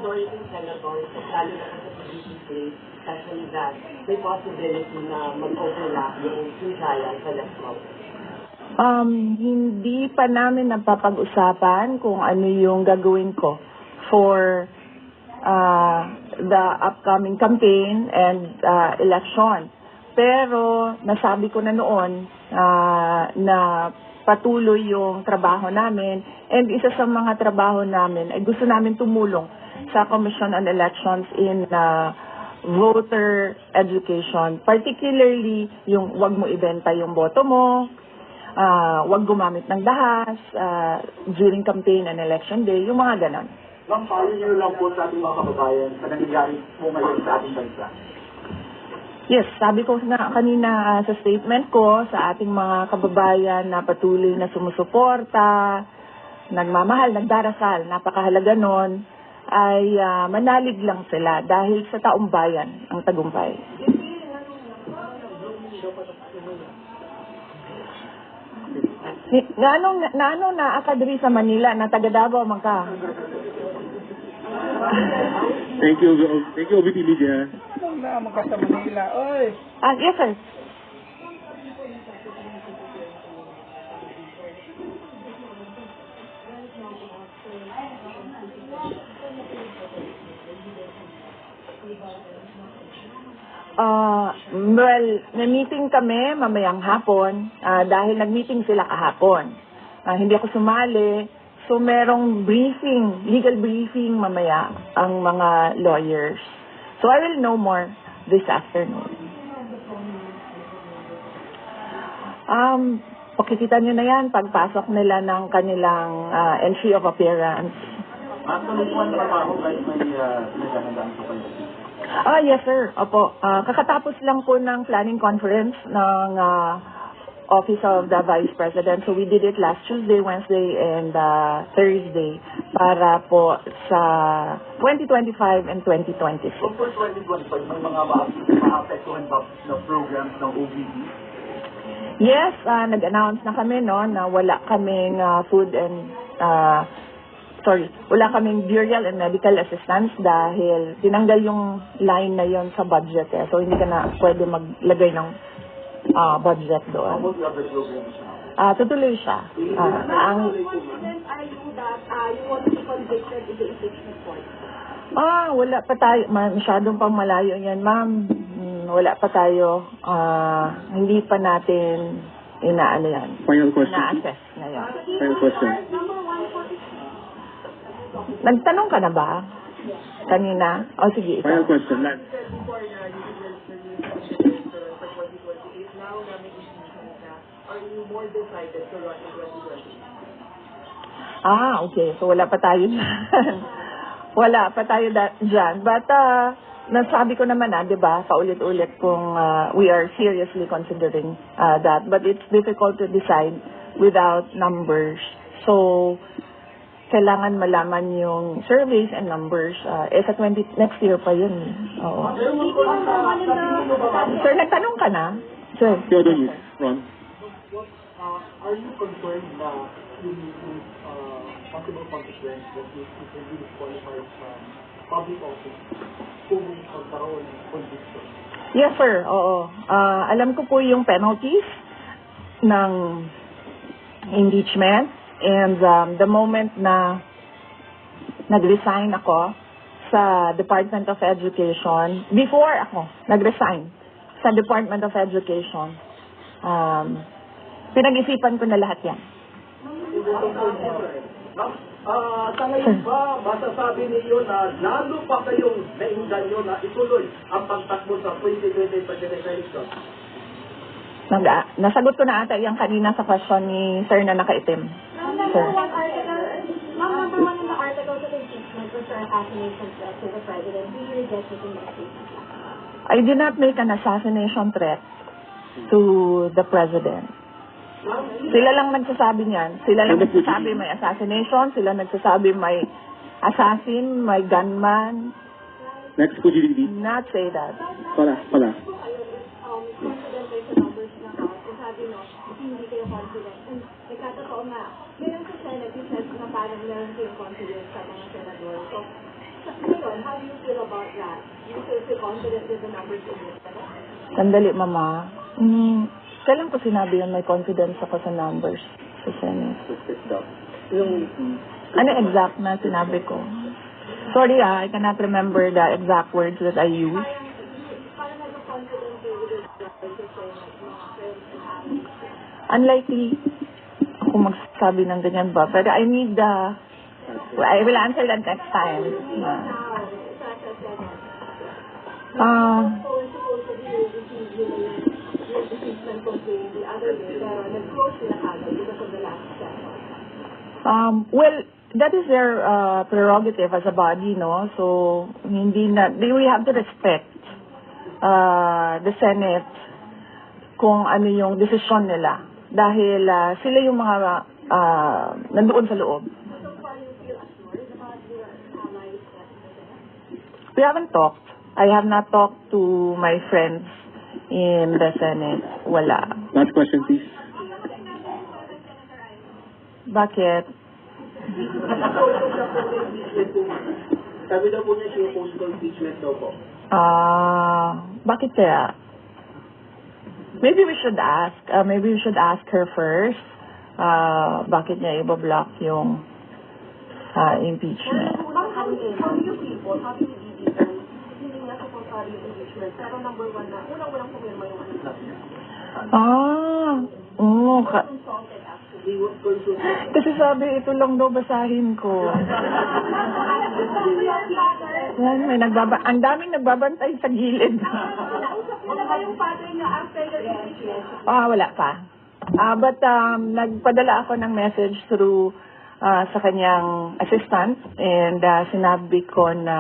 endorsing senators, lalo na sa PDP place, especially that may possibility na mag-overlap yung trial sa left frontal? Hindi pa namin napapag-usapan kung ano yung gagawin ko for the upcoming campaign and election. Pero nasabi ko na noon na patuloy yung trabaho namin, and isa sa mga trabaho namin ay gusto namin tumulong sa Commission on Elections in voter education, particularly yung wag mo ibenta yung boto mo, wag gumamit ng dahas during campaign and election day, yung mga ganon. Ma'am, paano niyo lang po sa ating mga kababayan sa nangyayari po ngayon sa ating bansa? Yes, sabi ko na kanina sa statement ko sa ating mga kababayan na patuloy na sumusuporta, nagmamahal, nagdarasal, napakahalaga nun, ay manalig lang sila dahil sa taong bayan ang tagumpay. Na akadri sa Manila na taga Davao man ka. Thank you, OBP Media. Na magka sa Manila, oy! Yes, sir. Well, na-meeting kami mamayang hapon dahil nag-meeting sila kahapon. Hindi ako sumali. So, merong briefing, legal briefing mamaya ang mga lawyers. So, I will know more this afternoon. Pakikita nyo na yan pagpasok nila ng kanilang entry of appearance. Tuloy-tuwan na ako kahit may naghahandaan sa kayo. Yes, sir. Opo. Kakatapos lang po ng planning conference ng Office of the Vice President. So we did it last Tuesday, Wednesday, and Thursday para po sa 2025 and 2026. So for 2025, may mga maapektuhan ba na programs ng OVP? Yes, nag-announce na kami na wala kaming food and wala kaming burial and medical assistance dahil tinanggal yung line na yon sa budget So hindi ka na pwede maglagay ng budget doon. How about the other programs? Tutuloy siya. Confident are you that you want to be convicted in the impeachment court? Wala pa tayo. Masyadong pang malayo yan, ma'am. Wala pa tayo. Hindi pa natin inaano yan. Final question. Na-assess ngayon. Final question. Nagtanong ka na ba? Kanina? Sige. Final question. Lance. Are you more decided to run in 2020? Okay. So, wala pa tayo dyan. Wala pa tayo dyan. But, nasabi ko naman di ba, paulit-ulit kung we are seriously considering that. But it's difficult to decide without numbers. So, kailangan malaman yung surveys and numbers. Sa next year pa yun. Oo. Sir, nagtanong ka na? Sir. Theodore, Ron. Are you concerned na yung possible consequence that you can be disqualified from public office kung magkaroon ng conviction? Yes, sir. Oo. Alam ko po yung penalties ng impeachment. And the moment na nag-resign ako sa Department of Education, before ako nag-resign sa Department of Education, pinag-isipan ko na lahat yan. Sa ngayon ba, masasabi niyo na lalo pa kayong nainganyo na ituloy ang pagtakbo sa 2020 presidential election? Nasagot ko na ata yung kanina sa question ni Sir na nakaitim. Number one in the article of impeachment was for assassination threat to the president. Do you reject it in that statement? I did not make an assassination threat to the president. Sila lang nagsasabi niyan. Sila lang nagsasabi may assassination. Sila nagsasabi may assassin, may gunman. Next po, GDP. Not say that. Pala. Confident kayo sa numbers na House. Sabi no, hindi kayo confident. And nagkatotoo nga, meron sa Senate, yung sense na parang meron kayong confidence sa mga senador. So, How do you feel about that? Do you feel confident with the numbers in this? Sandali, Mama. Kailan ko sinabi yun may confidence ako sa numbers sa Senate? Ano exact na sinabi ko? Sorry, I cannot remember the exact words that I used. Parang nag-confident kayo with your numbers sa Senate, mga friends and families. Unlikely ako magsasabi ng ganyan ba? Pero I need I will answer that next time. Supposedly you received your impeachment complaint the other day, pero nag-close sila agad because of the last session. Well, that is their prerogative as a body, no? So, we have to respect the Senate kung ano yung desisyon nila. Dahil sila yung mga nandoon sa loob. So far, you feel assured about your allies in the Senate? We haven't talked. I have not talked to my friends in the Senate. Wala. Last question, please. Bakit? Sabi daw po niya siya yung political impeachment daw po. Bakit kaya? Maybe we should ask her first. Bakit niya i-block yung impeachment? How do you people, how do you people, hindi nga supportado yung impeachment, pero number one na, unang-unang pumirma yung consulted actually. Kasi sabi, ito lang daw basahin ko. Yan, ang daming nagbabantay sa gilid. Ano ba yung pattern niya after your impeachment? Wala pa. But nagpadala ako ng message through sa kanyang assistant and sinabi ko na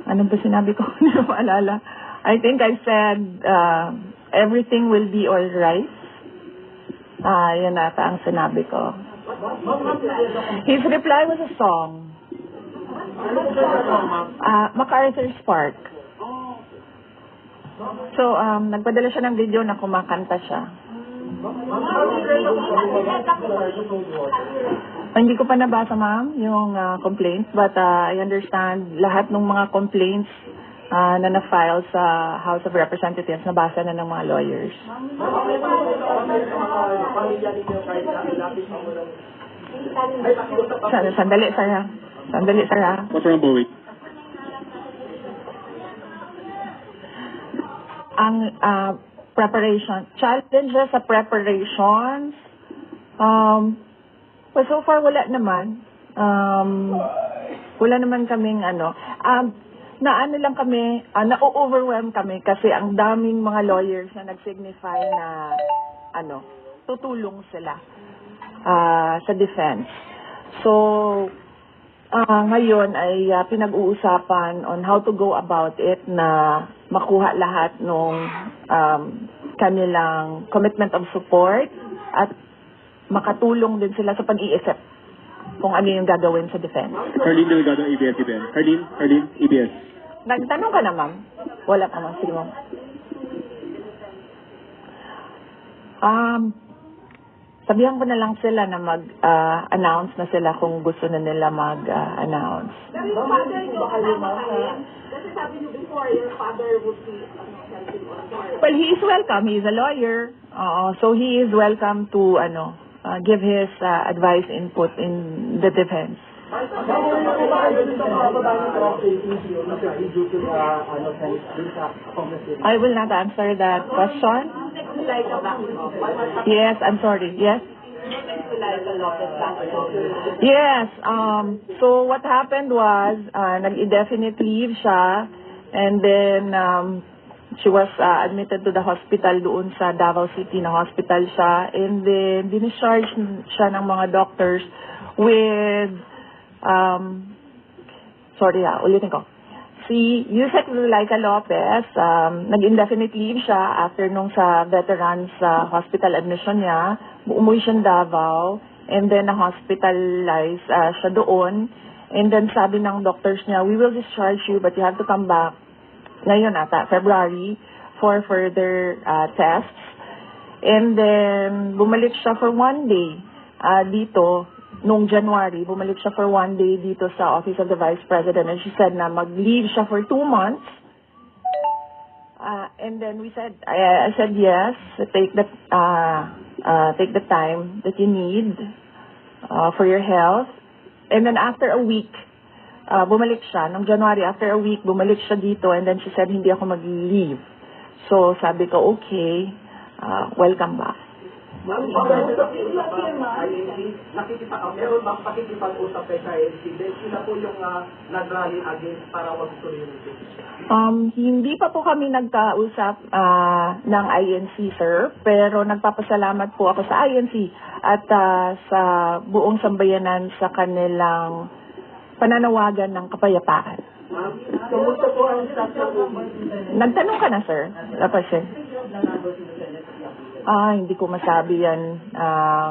ano ba sinabi ko? Hindi ko maalala. I think I said everything will be all right. Yan ata ang sinabi ko. His reply was a song. MacArthur's Park. So, nagpadala siya ng video na kumakanta siya. Hindi ko pa nabasa, ma'am, yung complaints, but I understand lahat ng mga complaints na na-file sa House of Representatives, nabasa na ng mga lawyers. Sandali, Sarah. What's wrong, Bowie? Ang preparation, challenges sa preparations, well, so far wala naman. Wala naman kaming na-overwhelm kami kasi ang daming mga lawyers na nag-signify na tutulong sila sa defense. So, ngayon ay pinag-uusapan on how to go about it na makuha lahat ng kanilang commitment of support at makatulong din sila sa pag-iisip kung ano yung gagawin sa defense. Harleen Delgado, ABS-CBN. Harleen, ABS. Nagtanong ka na, ma'am? Wala pa, ma'am. Sige, ma'am. Sabihan ko na lang sila na mag-announce na sila kung gusto na nila mag-announce. Pero yung father niyo, kasama kayo. Kasi sabi niyo before, your father would be helping on board. Well, he is welcome. He is a lawyer. So he is welcome to give his advice, input in the defense. I will not answer that question. Yes, I'm sorry. Yes? Yes. So what happened was, nag-indefinite leave siya, and then she was admitted to the hospital doon sa Davao City na hospital siya, and then discharge siya ng mga doctors with ulitin ko. Si Yusek Zulaika Lopez, nag-indefinite leave siya after nung sa veterans hospital admission niya. Umuwi siya Davao, and then na-hospitalize siya doon. And then sabi ng doctors niya, we will discharge you but you have to come back ngayon ata, February, for further tests. And then bumalik siya for one day dito noong January, bumalik siya for 1 day dito sa Office of the Vice President, and she said na mag-leave siya for 2 months. And then I said yes, take the time that you need for your health. And then after a week, bumalik siya. Noong January, after a week, bumalik siya dito, and then she said, hindi ako mag-leave. So sabi ko, okay, welcome back. Ma'am, meron bang pakikipag-usap kay INC? Sila po yung nag-rally against para wag tuloy yung case. Hindi pa po kami nagkausap ng INC, sir, pero nagpapasalamat po ako sa INC at sa buong sambayanan sa kanilang pananawagan ng kapayapaan. Ma'am, kumusta po ang staff ng OBP? Nagtanong ka na, sir? Lapasya. Hindi ko masabi yan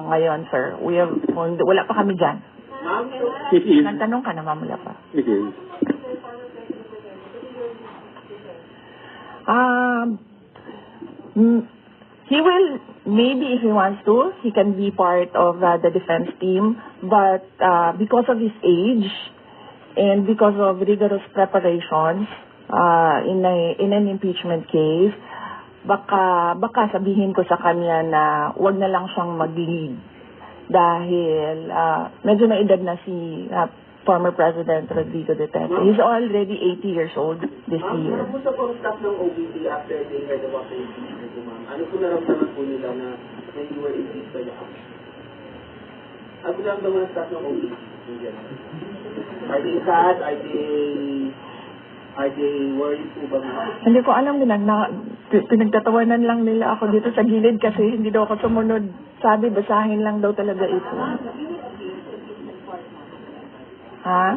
ngayon, sir. Wala pa kami dyan. Ma'am, It is. Nagtanong ka na, ma'am, wala pa. It is. He will, maybe if he wants to, he can be part of the defense team, but because of his age and because of rigorous preparations in an impeachment case, baka sabihin ko sa kanya na wag na lang siyang mag-lead dahil medyo na edad na si former President Rodrigo Duterte. He's already 80 years old this year. Kumusta po ang staff ng OBP after they heard about the impeachment po, ma'am? Ano po naramdaman po nila na you were impeached by the House? Ano po naramdaman ng staff ng OBP in general? Are they sad? Are they worried po ba, ma'am? Hindi ko alam, pinagtatawanan lang nila ako dito sa gilid kasi hindi daw ako sumunod. Sabi, basahin lang daw talaga ito. Ha?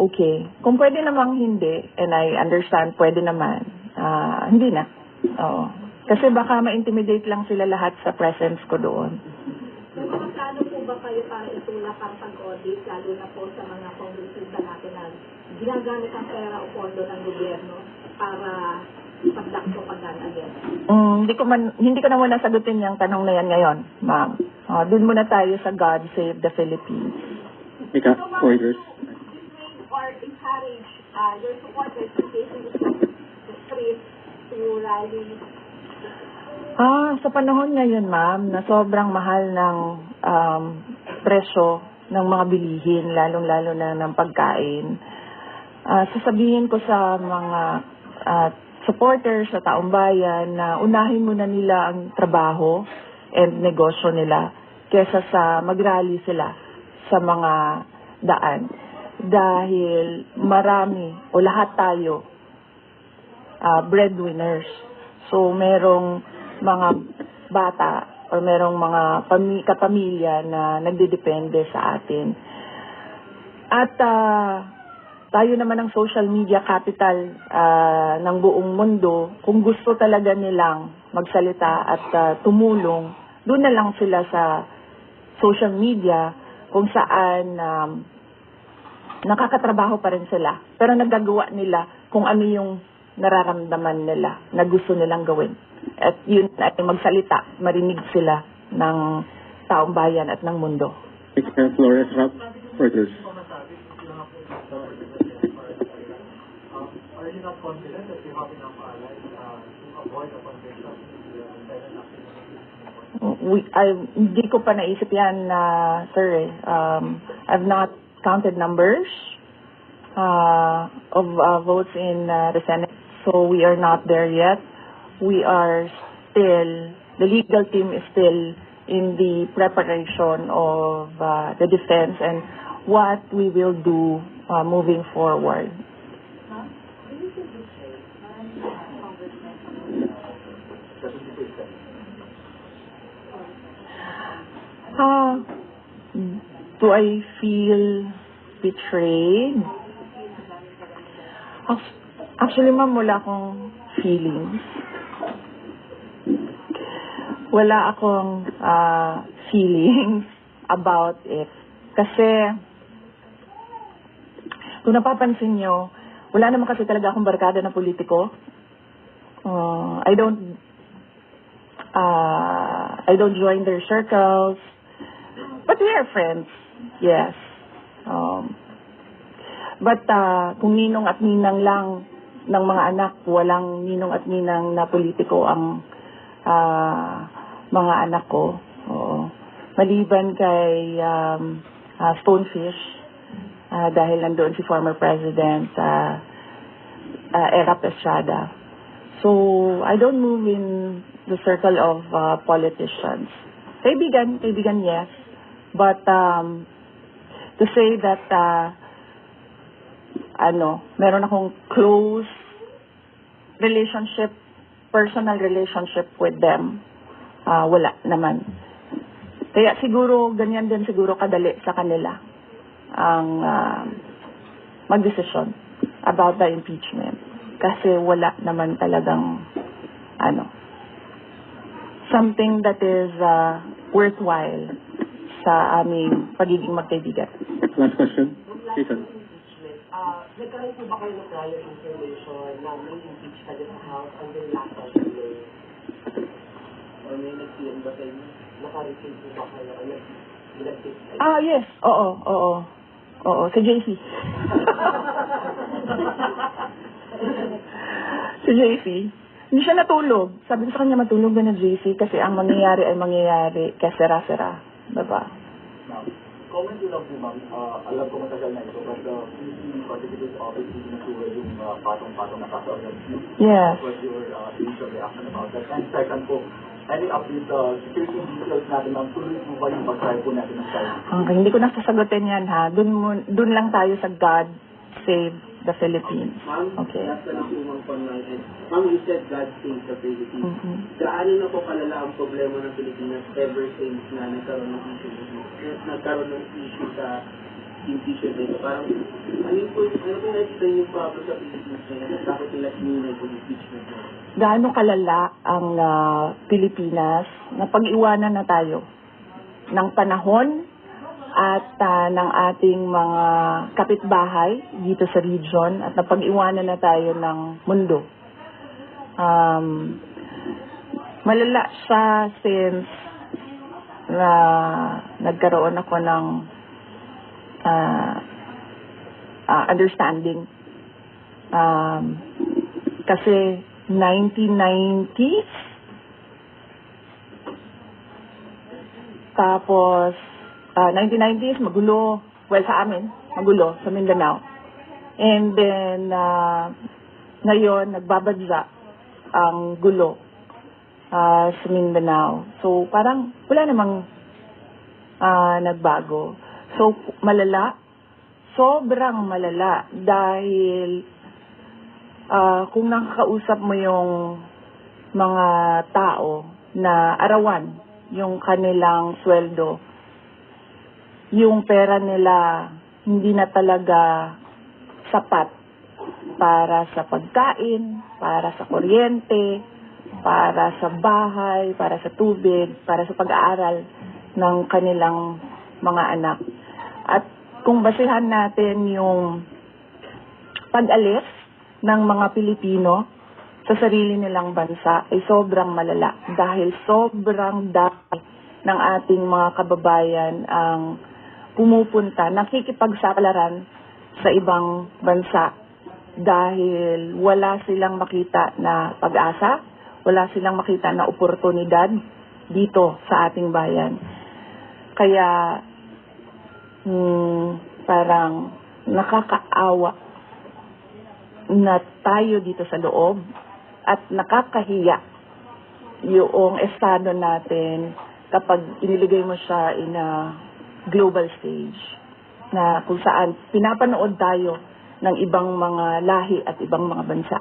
Okay. Kung pwede namang hindi, and I understand, pwede naman. Hindi na. Oo. Kasi baka ma-intimidate lang sila lahat sa presence ko doon. Magkano po ba kayo para itulak ang pag-audit, lalo na po sa mga kongresista natin na ginagamit ang pera o pondo ng gobyerno para pagdakto pag-again? Hindi ko na muna sagutin yung tanong na yan ngayon, ma'am. Doon muna tayo sa God Save the Philippines. Mika, orders. Or encourage your supporters to take in the street to rally? Sa panahon ngayon, ma'am, na sobrang mahal ng presyo ng mga bilihin, lalong-lalo na ng pagkain, sasabihin ko sa mga supporters sa taong bayan na unahin muna nila ang trabaho and negosyo nila kesa sa mag-rally sila sa mga daan. Dahil marami o lahat tayo breadwinners. So merong mga bata o merong mga kapamilya na nagdedepende sa atin. At tayo naman ang social media capital ng buong mundo. Kung gusto talaga nilang magsalita at tumulong, doon na lang sila sa social media kung saan nakakatrabaho pa rin sila. Pero nagagawa nila kung ano yung nararamdaman nila na gusto nilang gawin. At yun ay magsalita, marinig sila ng taong bayan at ng mundo. Mika, Flores, Rob, orders. Are you not confident that you have enough allies to avoid a convention Hindi ko pa naisip yan, sir. I've not counted numbers of votes in the Senate, so we are not there yet. We are still, the legal team is still in the preparation of the defense and what we will do moving forward. Do I feel betrayed? Actually, ma'am, wala akong feelings. Wala akong feelings about it. Kasi, kung napapansin nyo, wala naman kasi talaga akong barkada na politiko. I don't I don't join their circles. But we are friends, yes. But kung ninong at ninang lang ng mga anak, walang ninong at ninang na politiko ang mga anak ko. Oo. Maliban kay Stonefish, dahil nandoon si former President Erap Estrada. So, I don't move in the circle of politicians. Kaibigan, yes. But to say that meron akong close relationship, personal relationship with them, wala naman. Kaya siguro, ganyan din siguro kadali sa kanila ang magdesisyon about the impeachment. Kasi wala naman talagang something that is worthwhile sa aming pagiging magkaibigan. Last question. Jason. Nagkaroon po ba kayo ng prior information na may impeach ka sa House under last session? Or may nag-PM ba sa inyo? Naka-receive po ba kayo? O nag-receive? Yes. Oo, si JC. Si JC. Hindi siya natulog. Sabi ko sa kanya matulog na JC kasi ang mangyayari ay mangyayari kaya sera-sera. Diba? Comment yun lang po, ma'am. Alam ko matagal na ito, but the particular office hindi na tuwa yung patong-patong na kaso against you. Yes. What your initial reaction about that? And second po, any update, security details natin, ma'am, tuloy po ba yung pag-try po natin ng side? Okay, hindi ko nasasagutin yan ha. Dun lang tayo sa God Save the Philippines. Ma'am, Okay. last na lang po ma'am from my end. Ma'am, you said God save the Philippines. Gaano na po kalala ang problema ng Pilipinas ever since na nagkaroon ng issue sa impeachment nito? Parang, ano po na-explain yung problem sa Philippines ngayon? Bakit nila sinunay yung impeachment nito? Gaano kalala ang Pilipinas na pag-iwanan na tayo ng panahon at ng ating mga kapitbahay dito sa region at napag-iwanan na tayo ng mundo. Malala siya since na nagkaroon ako ng understanding. Kasi 1990s, tapos 1990s, magulo. Well, sa amin, magulo, sa Mindanao. And then, ngayon, nagbabadya ang gulo sa Mindanao. So, parang wala namang nagbago. So, malala. Sobrang malala. Dahil, kung nakakausap mo yung mga tao na arawan yung kanilang sweldo, yung pera nila hindi na talaga sapat para sa pagkain, para sa kuryente, para sa bahay, para sa tubig, para sa pag-aaral ng kanilang mga anak. At kung basehan natin yung pag-alis ng mga Pilipino sa sarili nilang bansa ay sobrang malala dahil sobrang dami ng ating mga kababayan ang pumupunta, nakikipagsapalaran sa ibang bansa dahil wala silang makita na pag-asa, wala silang makita na oportunidad dito sa ating bayan. Kaya parang nakakaawa na tayo dito sa loob at nakakahiya yung estado natin kapag iniligay mo siya in a global stage na kung saan pinapanood tayo ng ibang mga lahi at ibang mga bansa.